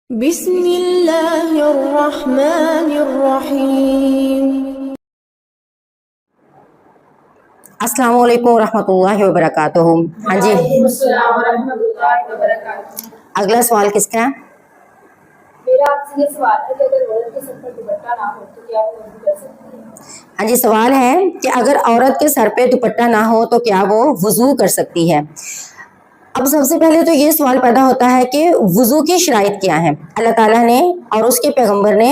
بسم اللہ الرحمن الرحیم۔ السلام علیکم ورحمۃ اللہ وبرکاتہ۔ ہاں جی، وعلیکم السلام ورحمۃ اللہ وبرکاتہ۔ اگلا سوال کس کا ہے؟ میرا آپ سے یہ سوال ہے کہ اگر عورت کے سر پر دوپٹہ نہ ہو تو کیا وہ وضو کر سکتی ہے؟ ہاں جی، سوال ہے کہ اگر عورت کے سر پہ دوپٹہ نہ ہو تو کیا وہ وضو کر سکتی ہے؟ اب سب سے پہلے تو یہ سوال پیدا ہوتا ہے کہ وضو کی شرائط کیا ہیں؟ اللہ تعالیٰ نے اور اس کے پیغمبر نے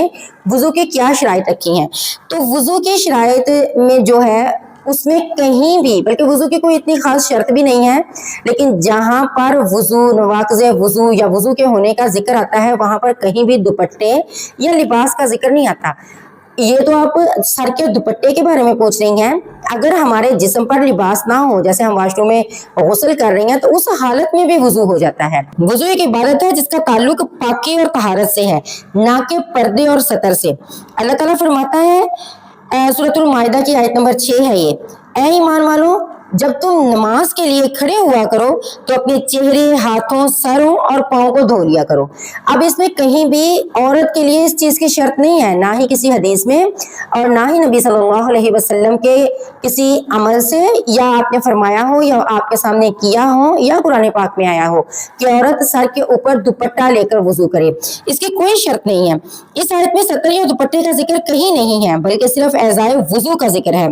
وضو کی کیا شرائط رکھی ہیں؟ تو وضو کی شرائط میں جو ہے اس میں کہیں بھی، بلکہ وضو کی کوئی اتنی خاص شرط بھی نہیں ہے، لیکن جہاں پر وضو، نواقض وضو یا وضو کے ہونے کا ذکر آتا ہے وہاں پر کہیں بھی دوپٹے یا لباس کا ذکر نہیں آتا۔ یہ تو آپ سر کے دوپٹے کے بارے میں پوچھ رہی ہیں۔ اگر ہمارے جسم پر لباس نہ ہو، جیسے ہم واش روم میں غسل کر رہی ہیں، تو اس حالت میں بھی وضو ہو جاتا ہے۔ وضو ایک عبادت ہے جس کا تعلق پاکی اور طہارت سے ہے، نہ کہ پردے اور ستر سے۔ اللہ تعالیٰ فرماتا ہے، سورۃ المائدہ کی آیت نمبر 6 ہے یہ، اے ایمان والو، جب تم نماز کے لیے کھڑے ہوا کرو تو اپنے چہرے، ہاتھوں، سروں اور پاؤں کو دھو لیا کرو۔ اب اس میں کہیں بھی عورت کے لیے اس چیز کی شرط نہیں ہے، نہ ہی کسی حدیث میں اور نہ ہی نبی صلی اللہ علیہ وسلم کے کسی عمل سے، یا آپ نے فرمایا ہو یا آپ کے سامنے کیا ہو یا قرآن پاک میں آیا ہو کہ عورت سر کے اوپر دوپٹہ لے کر وضو کرے۔ اس کی کوئی شرط نہیں ہے۔ اس آیت میں ستر یا دوپٹے کا ذکر کہیں نہیں ہے، بلکہ صرف اعضائے وضو کا ذکر ہے۔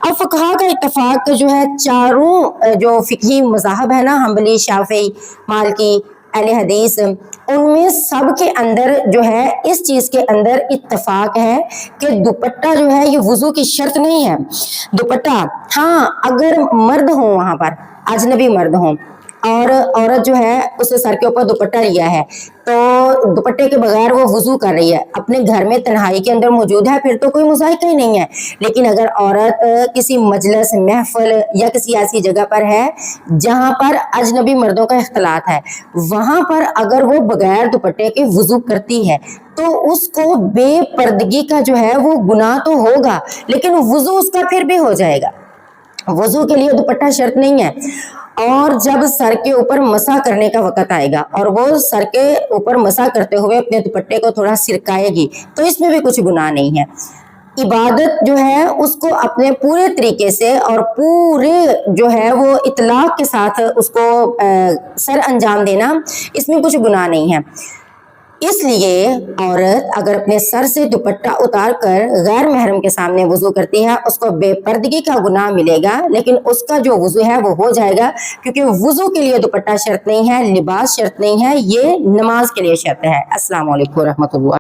اب فقہا کا اتفاق جو ہے، چاروں جو فقہی مذاہب ہے نا، حنبلی، شافعی، مالکی، اہل حدیث، ان میں سب کے اندر جو ہے اس چیز کے اندر اتفاق ہے کہ دوپٹہ جو ہے یہ وضو کی شرط نہیں ہے۔ دوپٹہ ہاں، اگر مرد ہوں، وہاں پر اجنبی مرد ہوں اور عورت جو ہے اس نے سر کے اوپر دوپٹہ لیا ہے، تو دوپٹے کے بغیر وہ وضو کر رہی ہے، اپنے گھر میں تنہائی کے اندر موجود ہے، پھر تو کوئی مذائقہ ہی نہیں ہے۔ لیکن اگر عورت کسی مجلس، محفل یا کسی ایسی جگہ پر ہے جہاں پر اجنبی مردوں کا اختلاط ہے، وہاں پر اگر وہ بغیر دوپٹے کے وضو کرتی ہے تو اس کو بے پردگی کا جو ہے وہ گناہ تو ہوگا، لیکن وضو اس کا پھر بھی ہو جائے گا۔ وضو کے لیے دوپٹہ شرط نہیں ہے۔ اور جب سر کے اوپر مسح کرنے کا وقت آئے گا اور وہ سر کے اوپر مسح کرتے ہوئے اپنے دوپٹے کو تھوڑا سرکائے گی تو اس میں بھی کچھ گناہ نہیں ہے۔ عبادت جو ہے اس کو اپنے پورے طریقے سے اور پورے جو ہے وہ اطلاق کے ساتھ اس کو سر انجام دینا، اس میں کچھ گناہ نہیں ہے۔ اس لیے عورت اگر اپنے سر سے دوپٹہ اتار کر غیر محرم کے سامنے وضو کرتی ہے، اس کو بے پردگی کا گناہ ملے گا، لیکن اس کا جو وضو ہے وہ ہو جائے گا، کیونکہ وضو کے لیے دوپٹہ شرط نہیں ہے، لباس شرط نہیں ہے، یہ نماز کے لیے شرط ہے۔ السلام علیکم ورحمۃ اللہ۔